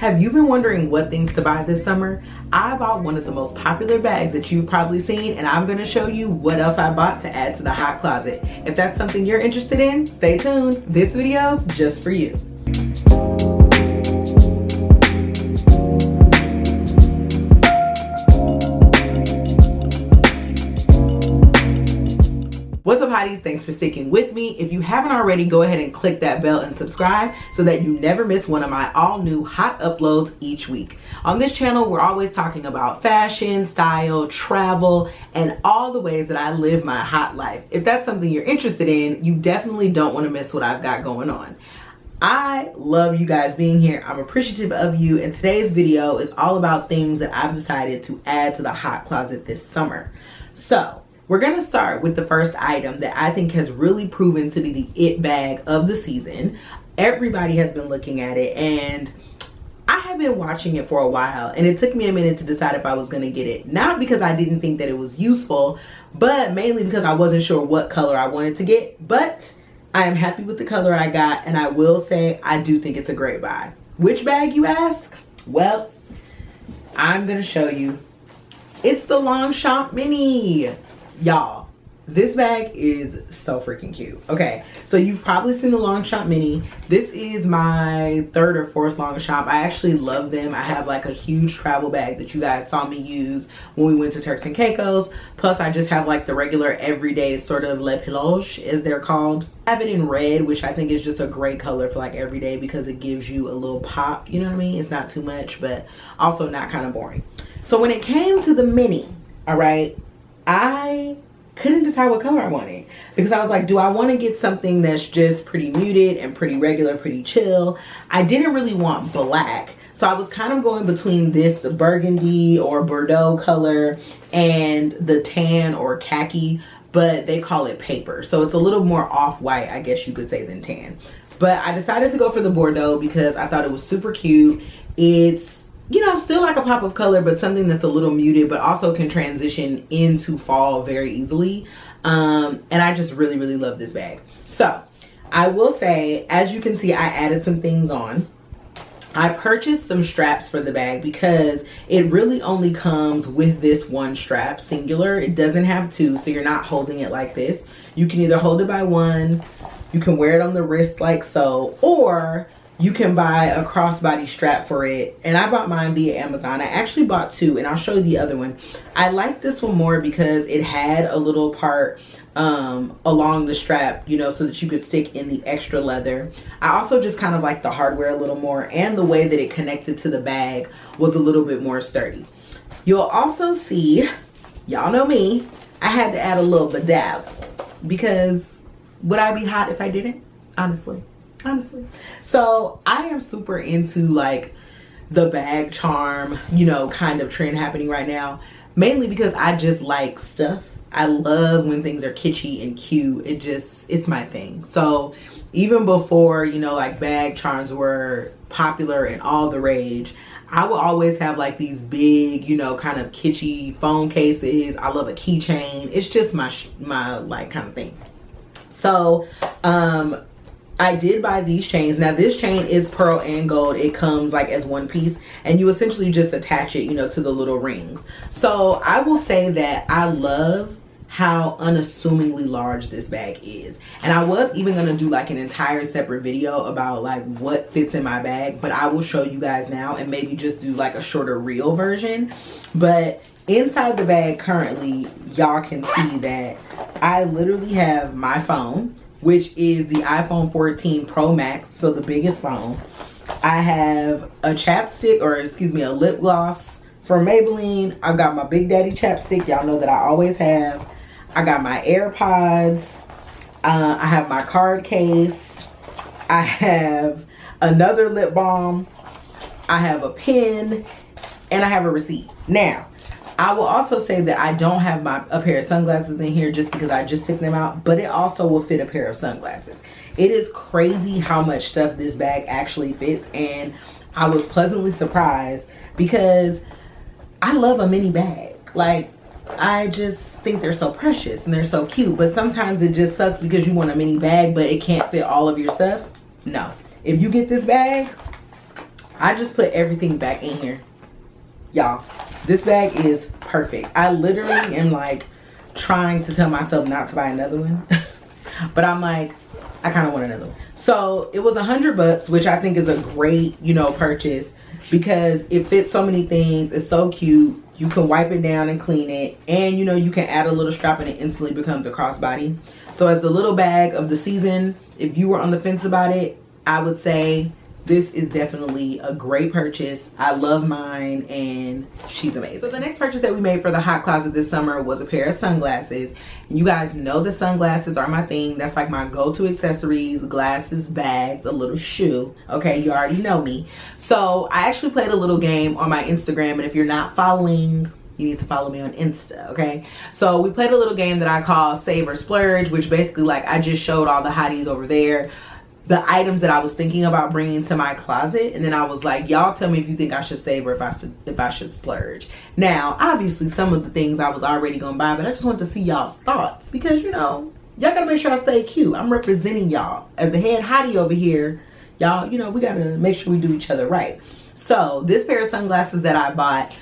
Have you been wondering what things to buy this summer? I bought one of the most popular bags that you've probably seen, and I'm gonna show you what else I bought to add to the hot closet. If that's something you're interested in, stay tuned. This video's just for you. What's up, hotties? Thanks for sticking with me. If you haven't already, go ahead and click that bell and subscribe so that you never miss one of my all new hot uploads each week. On this channel, we're always talking about fashion, style, travel, and all the ways that I live my hot life. If that's something you're interested in, you definitely don't want to miss what I've got going on. I love you guys being here. I'm appreciative of you, and today's video is all about things that I've decided to add to the hot closet this summer. So we're gonna start with the first item that I think has really proven to be the it bag of the season. Everybody has been looking at it, and I have been watching it for a while, and it took me a minute to decide if I was gonna get it. Not because I didn't think that it was useful, but mainly because I wasn't sure what color I wanted to get. But I am happy with the color I got, and I will say I do think it's a great buy. Which bag, you ask? Well, I'm gonna show you. It's the Longchamp Mini. Y'all, this bag is so freaking cute. Okay, so you've probably seen the Longchamp Mini. This is my third or fourth Longchamp. I actually love them. I have like a huge travel bag that you guys saw me use when we went to Turks and Caicos. Plus, I just have like the regular everyday sort of Le Pillage, as they're called. I have it in red, which I think is just a great color for like everyday because it gives you a little pop. You know what I mean? It's not too much, but also not kind of boring. So when it came to the Mini, all right, I couldn't decide what color I wanted because I was like, do I want to get something that's just pretty muted and pretty regular, pretty chill? I didn't really want black, so I was kind of going between this burgundy or Bordeaux color and the tan or khaki, but they call it paper, so it's a little more off-white, I guess you could say, than tan. But I decided to go for the Bordeaux because I thought it was super cute. It's, you know, still like a pop of color, but something that's a little muted, but also can transition into fall very easily. And I just really, really love this bag. So I will say, as you can see, I added some things on. I purchased some straps for the bag because it really only comes with this one strap, singular. It doesn't have two, so you're not holding it like this. You can either hold it by one, you can wear it on the wrist like so, or you can buy a crossbody strap for it. And I bought mine via Amazon. I actually bought two, and I'll show you the other one. I like this one more because it had a little part along the strap, you know, so that you could stick in the extra leather. I also just kind of like the hardware a little more, and the way that it connected to the bag was a little bit more sturdy. You'll also see, y'all know me, I had to add a little bedazzle because would I be hot if I didn't? Honestly. So I am super into like the bag charm, you know, kind of trend happening right now, mainly because I just like stuff. I love when things are kitschy and cute. It's my thing. So even before, you know, like bag charms were popular and all the rage, I will always have like these big, you know, kind of kitschy phone cases. I love a keychain. It's just my like kind of thing. So I did buy these chains. Now this chain is pearl and gold. It comes like as one piece, and you essentially just attach it, you know, to the little rings. So I will say that I love how unassumingly large this bag is. And I was even gonna do like an entire separate video about like what fits in my bag, but I will show you guys now and maybe just do like a shorter reel version. But inside the bag currently, y'all can see that I literally have my phone, which is the iPhone 14 Pro Max, so the biggest phone. I have a chapstick, or excuse me, a lip gloss from Maybelline. I've got my Big Daddy chapstick, y'all know that I always have. I got my AirPods. I have my card case. I have another lip balm. I have a pen, and I have a receipt. Now, I will also say that I don't have a pair of sunglasses in here just because I just took them out, but it also will fit a pair of sunglasses. It is crazy how much stuff this bag actually fits, and I was pleasantly surprised because I love a mini bag. Like, I just think they're so precious and they're so cute, but sometimes it just sucks because you want a mini bag but it can't fit all of your stuff. No, if you get this bag, I just put everything back in here. Y'all, this bag is perfect. I literally am like trying to tell myself not to buy another one. But I'm like, I kind of want another one. So it was $100, which I think is a great, you know, purchase because it fits so many things. It's so cute. You can wipe it down and clean it. And, you know, you can add a little strap and it instantly becomes a crossbody. So as the little bag of the season, if you were on the fence about it, I would say this is definitely a great purchase. I love mine and she's amazing. So the next purchase that we made for the hot closet this summer was a pair of sunglasses. And you guys know the sunglasses are my thing. That's like my go-to accessories, glasses, bags, a little shoe. Okay, you already know me. So I actually played a little game on my Instagram, and if you're not following, you need to follow me on Insta, okay? So we played a little game that I call Save or Splurge, which basically like I just showed all the hotties over there the items that I was thinking about bringing to my closet, and then I was like, y'all tell me if you think I should save or if I should splurge. Now obviously some of the things I was already gonna buy, but I just want to see y'all's thoughts because, you know, y'all gotta make sure I stay cute. I'm representing y'all as the head hottie over here. Y'all, you know, we gotta make sure we do each other right. So this pair of sunglasses that I bought,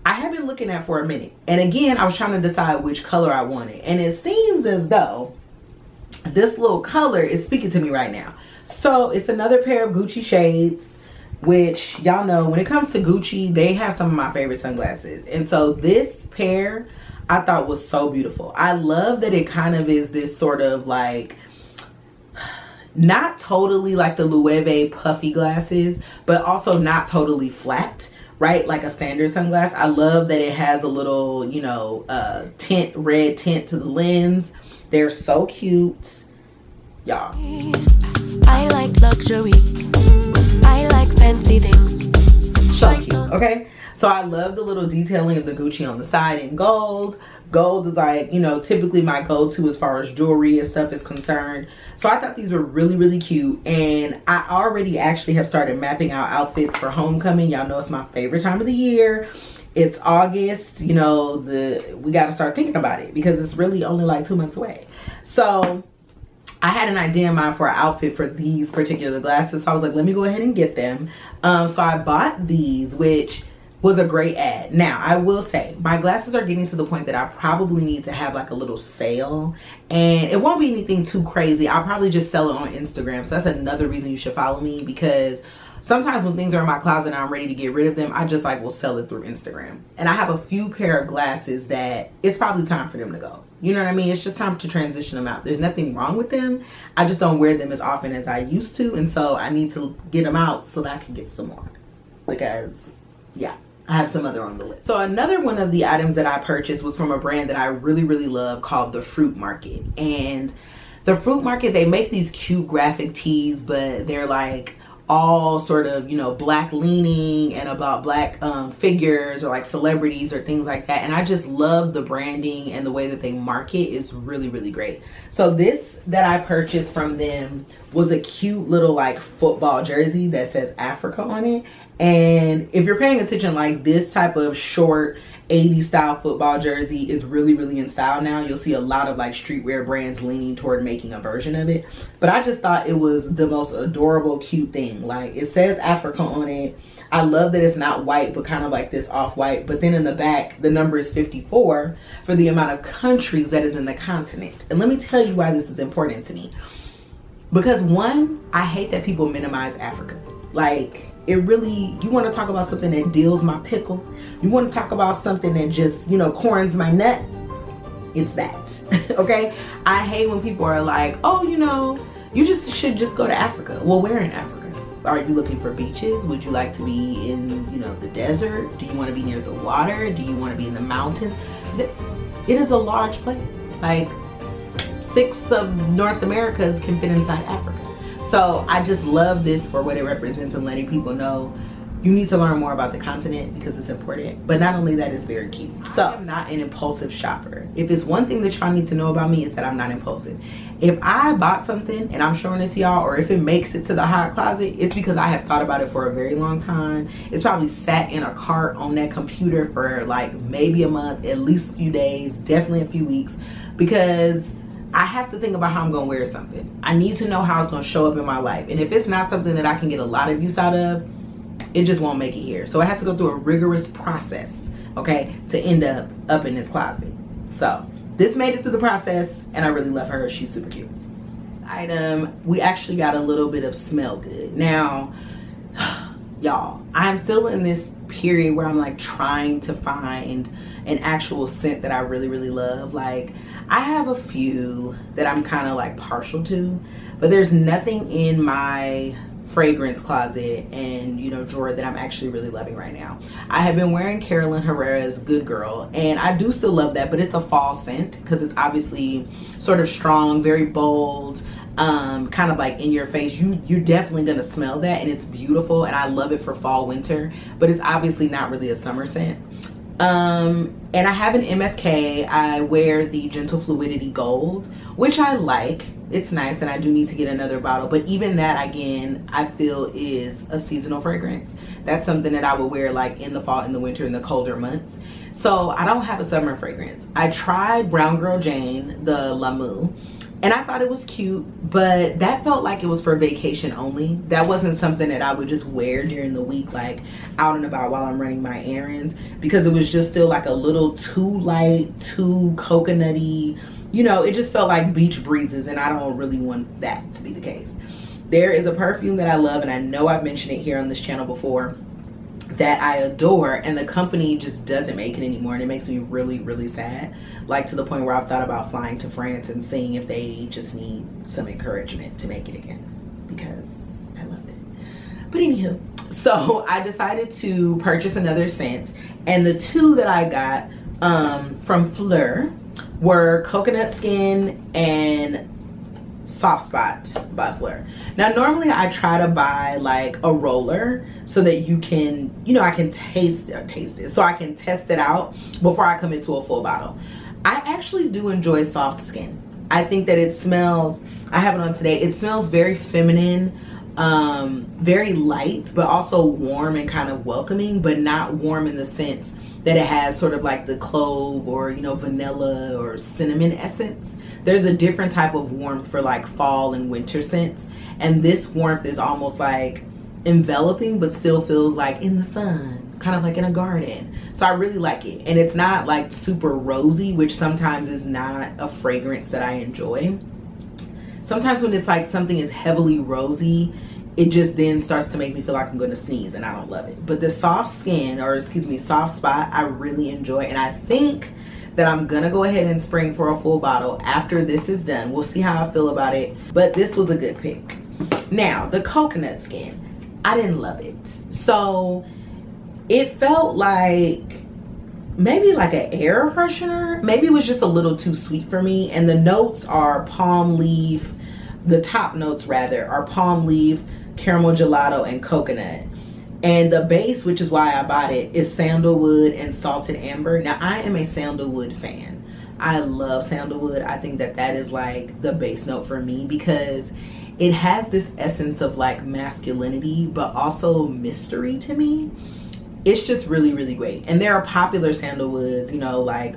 I have been looking at for a minute, and again I was trying to decide which color I wanted, and it seems as though this little color is speaking to me right now. So it's another pair of Gucci shades, which y'all know when it comes to Gucci, they have some of my favorite sunglasses. And so this pair I thought was so beautiful. I love that it kind of is this sort of like, not totally like the Loewe puffy glasses, but also not totally flat, right? Like a standard sunglass. I love that it has a little, you know, red tint to the lens. They're so cute, y'all. I like luxury. I like fancy things. So cute, okay? So I love the little detailing of the Gucci on the side in gold. Gold is like, you know, typically my go-to as far as jewelry and stuff is concerned. So I thought these were really, really cute. And I already actually have started mapping out outfits for homecoming. Y'all know it's my favorite time of the year. It's August, you know, we got to start thinking about it because it's really only like 2 months away. So I had an idea in mind for an outfit for these particular glasses. So I was like, let me go ahead and get them. So I bought these, which was a great ad. Now, I will say, my glasses are getting to the point that I probably need to have like a little sale. And it won't be anything too crazy. I'll probably just sell it on Instagram. So that's another reason you should follow me, because sometimes when things are in my closet and I'm ready to get rid of them, I just like will sell it through Instagram. And I have a few pair of glasses that it's probably time for them to go. You know what I mean? It's just time to transition them out. There's nothing wrong with them. I just don't wear them as often as I used to. And so I need to get them out so that I can get some more. Because, yeah, I have some other on the list. So another one of the items that I purchased was from a brand that I really, really love called The Fruit Market. And The Fruit Market, they make these cute graphic tees, but they're like all sort of, you know, black leaning and about black figures or like celebrities or things like that. And I just love the branding and the way that they market is really, really great. So this that I purchased from them was a cute little like football jersey that says Africa on it. And if you're paying attention, like this type of short 80s style football jersey is really, really in style now. You'll see a lot of like streetwear brands leaning toward making a version of it. But I just thought it was the most adorable, cute thing. Like it says Africa on it. I love that it's not white, but kind of like this off-white. But then in the back, the number is 54 for the amount of countries that is in the continent. And let me tell you why this is important to me. Because one, I hate that people minimize Africa. Like, it really, you want to talk about something that deals my pickle, you want to talk about something that just, you know, corns my nut, it's that. Okay, I hate when people are like, oh, you know, you just should just go to Africa. Well, where in Africa? Are you looking for beaches? Would you like to be in, you know, the desert? Do you want to be near the water? Do you want to be in the mountains? It is a large place. Like 6 of North America's can fit inside Africa. So I just love this for what it represents and letting people know you need to learn more about the continent because it's important. But not only that, it's very cute. So I'm not an impulsive shopper. If it's one thing that y'all need to know about me, is that I'm not impulsive. If I bought something and I'm showing it to y'all, or if it makes it to the hot closet, it's because I have thought about it for a very long time. It's probably sat in a cart on that computer for like maybe a month, at least a few days, definitely a few weeks, because I have to think about how I'm gonna wear something. I need to know how it's gonna show up in my life. And if it's not something that I can get a lot of use out of, it just won't make it here. So it has to go through a rigorous process, okay, to end up in this closet. So this made it through the process, and I really love her. She's super cute. Item, we actually got a little bit of smell good. Now, y'all, I'm still in this period where I'm like trying to find an actual scent that I really, really love. Like, I have a few that I'm kind of like partial to, but there's nothing in my fragrance closet and, you know, drawer that I'm actually really loving right now. I have been wearing Carolyn Herrera's Good Girl, and I do still love that, but it's a fall scent because it's obviously sort of strong, very bold, kind of like in your face. You're definitely gonna smell that, and it's beautiful, and I love it for fall, winter, but it's obviously not really a summer scent. And I have an MFK. I wear the Gentle Fluidity Gold, which I like. It's nice, and I do need to get another bottle, but even that, again, I feel is a seasonal fragrance. That's something that I would wear like in the fall, in the winter, in the colder months. So I don't have a summer fragrance. I tried Brown Girl Jane, the Lamu, and I thought it was cute, but that felt like it was for vacation only. That wasn't something that I would just wear during the week, like out and about while I'm running my errands, because it was just still like a little too light, too coconutty. You know, it just felt like beach breezes, and I don't really want that to be the case. There is a perfume that I love, and I know I've mentioned it here on this channel before, that I adore, and the company just doesn't make it anymore, and it makes me really, really sad. Like, to the point where I've thought about flying to France and seeing if they just need some encouragement to make it again, because I love it. But anywho, so I decided to purchase another scent, and the two that I got from Phlur were Coconut Skin and Soft Spot by Phlur. Now, normally I try to buy like a roller so that you can, you know, I can taste it, so I can test it out before I commit to a full bottle. I actually do enjoy Soft Skin. I think that it smells, I have it on today, it smells very feminine, very light, but also warm and kind of welcoming, but not warm in the sense that it has sort of like the clove or, you know, vanilla or cinnamon essence. There's a different type of warmth for like fall and winter scents, and this warmth is almost like enveloping but still feels like in the sun, kind of like in a garden. So I really like it, and it's not like super rosy, which sometimes is not a fragrance that I enjoy. Sometimes when it's like something is heavily rosy, it just then starts to make me feel like I'm gonna sneeze, and I don't love it. But the Soft Skin, or excuse me, Soft Spot, I really enjoy, and I think that I'm gonna go ahead and spring for a full bottle after this is done. We'll see how I feel about it, but this was a good pick. Now, the Coconut Skin, I didn't love it. So it felt like maybe like an air freshener. Maybe it was just a little too sweet for me, and the notes are palm leaf, the top notes rather, are palm leaf, caramel gelato, and coconut. And the base, which is why I bought it, is sandalwood and salted amber. Now, I am a sandalwood fan. I love sandalwood. I think that that is like the base note for me, because it has this essence of like masculinity, but also mystery to me. It's just really, really great. And there are popular sandalwoods, you know, like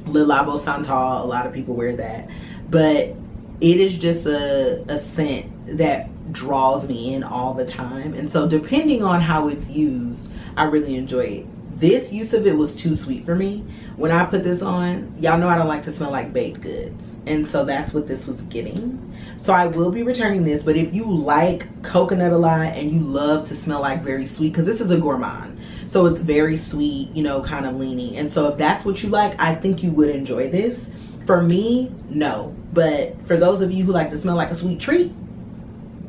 Le Labo Santal, a lot of people wear that. But it is just a scent that draws me in all the time, and so depending on how it's used, I really enjoy it. This use of it was too sweet for me. When I put this on, y'all know I don't like to smell like baked goods, and so that's what this was giving. So I will be returning this, but if you like coconut a lot and you love to smell like very sweet, because this is a gourmand, so it's very sweet, you know, kind of leaning, and so if that's what you like, I think you would enjoy this. For me, no, but for those of you who like to smell like a sweet treat,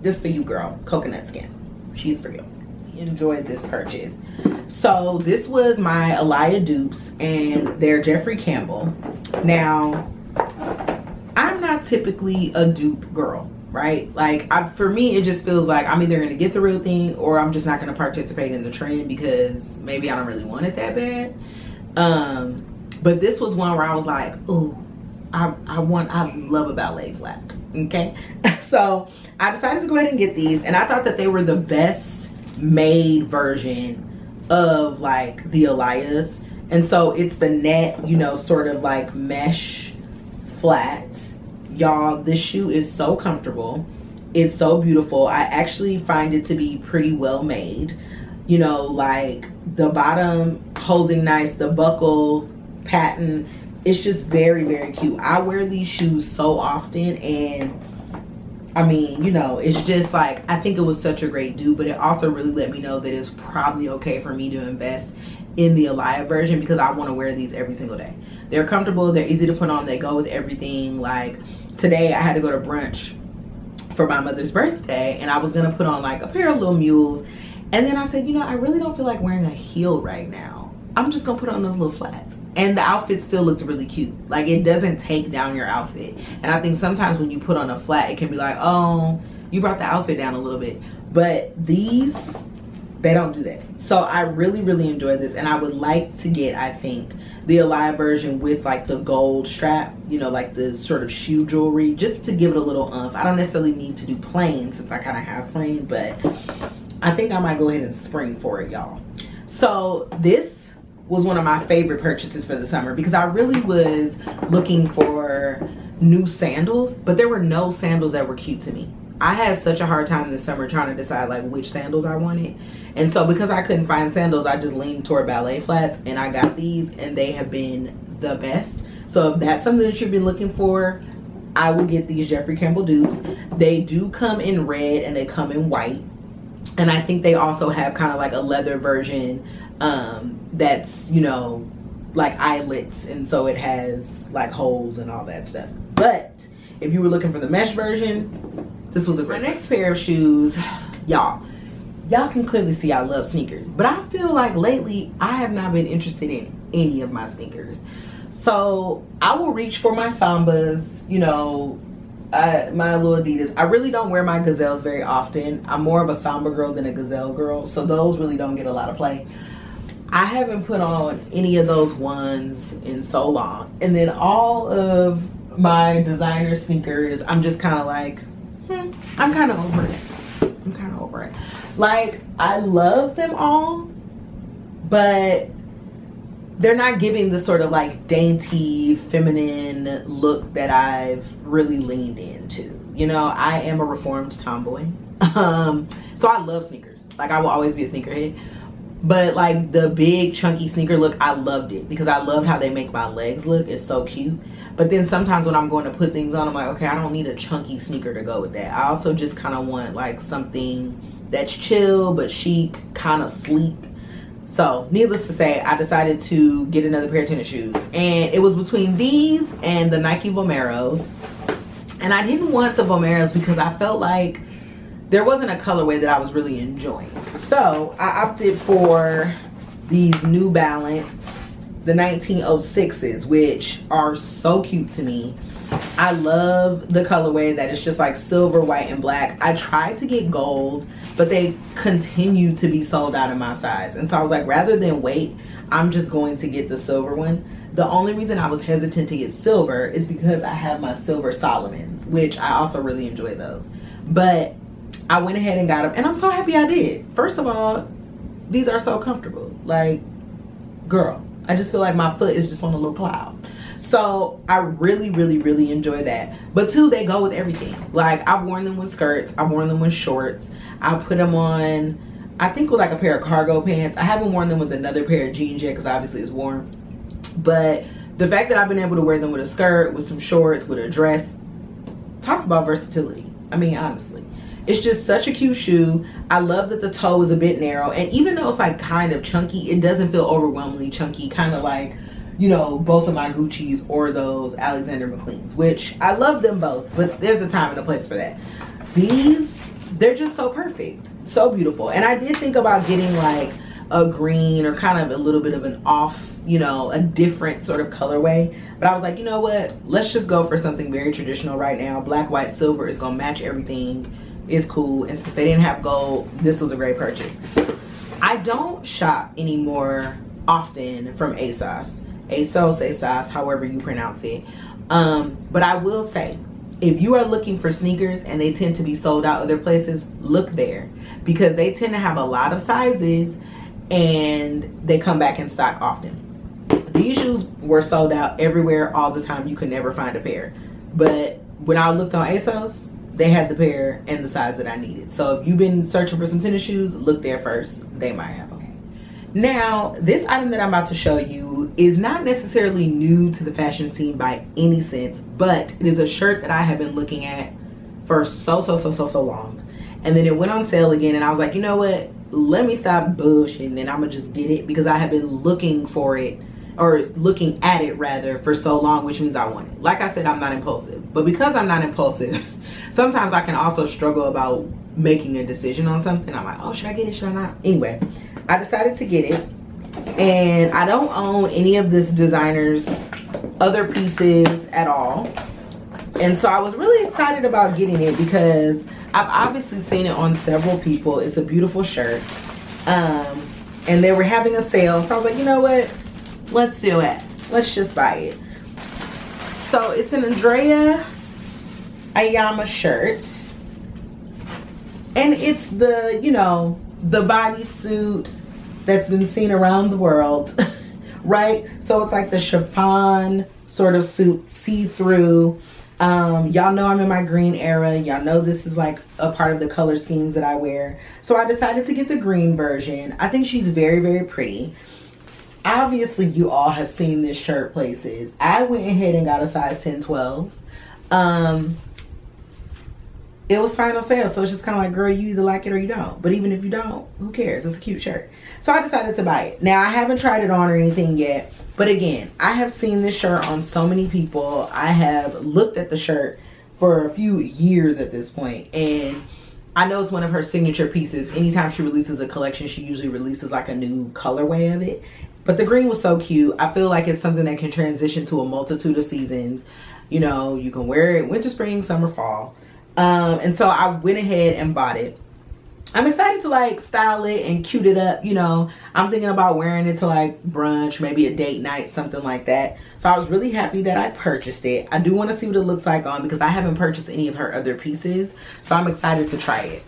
this for you, girl. Coconut Skin, she's for you. Enjoyed this purchase. So this was my Elia dupes, and they're Jeffrey Campbell. Now, I'm not typically a dupe girl, right? Like, for me, it just feels like I'm either gonna get the real thing, or I'm just not gonna participate in the trend because maybe I don't really want it that bad. But this was one where I was like, ooh, I love a ballet flat, okay? So I decided to go ahead and get these, and I thought that they were the best made version of like the Elias. And so it's the net, you know, sort of like mesh flat. Y'all, this shoe is so comfortable. It's so beautiful. I actually find it to be pretty well made. you know, like the bottom holding nice, the buckle pattern. It's just very, very cute. I wear these shoes so often, and I mean, you know, it's just like, I think it was such a great dupe, but it also really let me know that it's probably okay for me to invest in the HEYYYY version, because I want to wear these every single day. They're comfortable, they're easy to put on, they go with everything. Like today I had to go to brunch for my mother's birthday, and I was gonna put on like a pair of little mules, and then I said, you know, I really don't feel like wearing a heel right now. I'm just gonna put on those little flats. And the outfit still looked really cute. Like, it doesn't take down your outfit. And I think sometimes when you put on a flat, it can be like, oh, you brought the outfit down a little bit. But these, they don't do that. So I really, really enjoy this. And I would like to get, I think, the HEYYYY version with like the gold strap, you know, like the sort of shoe jewelry, just to give it a little oomph. I don't necessarily need to do plain, since I kind of have plain, but I think I might go ahead and spring for it, y'all. So this was one of my favorite purchases for the summer, because I really was looking for new sandals, but there were no sandals that were cute to me. I had such a hard time this summer trying to decide like which sandals I wanted. And so because I couldn't find sandals, I just leaned toward ballet flats, and I got these, and they have been the best. So if that's something that you've been looking for, I will get these Jeffrey Campbell dupes. They do come in red and they come in white. And I think they also have kind of like a leather version that's, you know, like eyelets, and so it has like holes and all that stuff. But if you were looking for the mesh version, this was a great. My next pair of shoes, y'all can clearly see I love sneakers, but I feel like lately I have not been interested in any of my sneakers. So I will reach for my Sambas, you know, my little Adidas. I really don't wear my Gazelles very often. I'm more of a Samba girl than a Gazelle girl, so those really don't get a lot of play. I haven't put on any of those ones in so long. And then all of my designer sneakers, I'm just kind of like, I'm kind of over it. I'm kind of over it. Like, I love them all, but they're not giving the sort of like dainty, feminine look that I've really leaned into. You know, I am a reformed tomboy. So I love sneakers. Like, I will always be a sneakerhead. But like the big chunky sneaker look, I loved it, because I loved how they make my legs look. It's so cute. But then sometimes when I'm going to put things on, I'm like, okay, I don't need a chunky sneaker to go with that. I also just kind of want like something that's chill but chic, kind of sleek. So needless to say, I decided to get another pair of tennis shoes, and it was between these and the Nike Vomeros. And I didn't want the Vomeros because I felt like there wasn't a colorway that I was really enjoying. So I opted for these New Balance, the 1906s, which are so cute to me. I love the colorway that is just like silver, white, and black. I tried to get gold, but they continue to be sold out in my size. And so I was like, rather than wait, I'm just going to get the silver one. The only reason I was hesitant to get silver is because I have my silver Solomons, which I also really enjoy those. But I went ahead and got them, and I'm so happy I did. First of all, these are so comfortable. Like, girl, I just feel like my foot is just on a little cloud. So I really, really, really enjoy that. But two, they go with everything. Like, I've worn them with skirts, I've worn them with shorts, I put them on, I think, with like a pair of cargo pants. I haven't worn them with another pair of jeans yet, because obviously it's warm. But the fact that I've been able to wear them with a skirt, with some shorts, with a dress, talk about versatility. I mean, honestly, it's just such a cute shoe. I love that the toe is a bit narrow, and even though it's like kind of chunky, it doesn't feel overwhelmingly chunky, kind of like, you know, both of my Gucci's or those Alexander McQueen's, which I love them both, but there's a time and a place for that. These, they're just so perfect, so beautiful. And I did think about getting like a green or kind of a little bit of an off, you know, a different sort of colorway, but I was like, you know what, let's just go for something very traditional right now. Black, white, silver is gonna match everything. It's cool, and since they didn't have gold, this was a great purchase. I don't shop anymore often from ASOS, however you pronounce it, but I will say, if you are looking for sneakers and they tend to be sold out other places, look there, because they tend to have a lot of sizes and they come back in stock often. These shoes were sold out everywhere all the time. You could never find a pair, but when I looked on ASOS, they had the pair and the size that I needed. So if you've been searching for some tennis shoes, look there first. They might have. Okay. Now, this item that I'm about to show you is not necessarily new to the fashion scene by any sense, but it is a shirt that I have been looking at for so long. And then it went on sale again, and I was like, you know what? Let me stop bullshitting and I'm gonna just get it, because I have been looking for it, or looking at it rather, for so long, which means I want it. Like I said, I'm not impulsive, but because I'm not impulsive, sometimes I can also struggle about making a decision on something. I'm like, oh, should I get it, should I not? Anyway, I decided to get it, and I don't own any of this designer's other pieces at all. And so I was really excited about getting it because I've obviously seen it on several people. It's a beautiful shirt. And they were having a sale. So I was like, you know what? Let's do it. Let's just buy it. So it's an Andrea Iyamah shirt. And it's the, you know, the bodysuit that's been seen around the world, right? So it's like the chiffon sort of suit, see-through. Y'all know I'm in my green era. Y'all know this is like a part of the color schemes that I wear. So I decided to get the green version. I think she's very pretty. Obviously, you all have seen this shirt places. I went ahead and got a size 10-12. It was final sale, so it's just kind of like, girl, you either like it or you don't. But even if you don't, who cares? It's a cute shirt. So I decided to buy it. Now, I haven't tried it on or anything yet. But again, I have seen this shirt on so many people. I have looked at the shirt for a few years at this point, and I know it's one of her signature pieces. Anytime she releases a collection, she usually releases like a new colorway of it. But the green was so cute. I feel like it's something that can transition to a multitude of seasons. You know, you can wear it winter, spring, summer, fall. And so I went ahead and bought it. I'm excited to like style it and cute it up. You know, I'm thinking about wearing it to like brunch, maybe a date night, something like that. So I was really happy that I purchased it. I do want to see what it looks like on, because I haven't purchased any of her other pieces. So I'm excited to try it.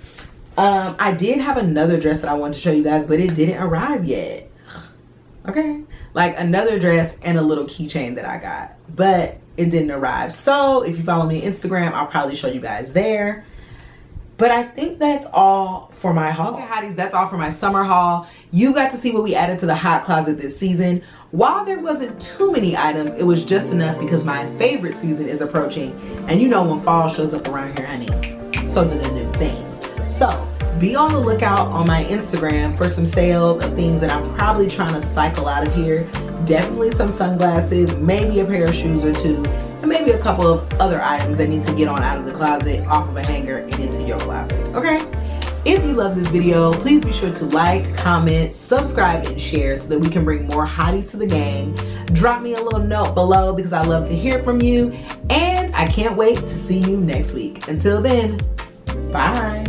I did have another dress that I wanted to show you guys, but it didn't arrive yet. Okay, like another dress and a little keychain that I got, but it didn't arrive. So if you follow me on Instagram, I'll probably show you guys there. But I think that's all for my haul. Okay, hotties, that's all for my summer haul. You got to see what we added to the hot closet this season. While there wasn't too many items, it was just enough because my favorite season is approaching. And you know when fall shows up around here, honey, so do the new things. So be on the lookout on my Instagram for some sales of things that I'm probably trying to cycle out of here. Definitely some sunglasses, maybe a pair of shoes or two, and maybe a couple of other items that need to get on out of the closet, off of a hanger, and into your closet, okay? If you love this video, please be sure to like, comment, subscribe, and share so that we can bring more hotties to the game. Drop me a little note below because I love to hear from you, and I can't wait to see you next week. Until then, bye.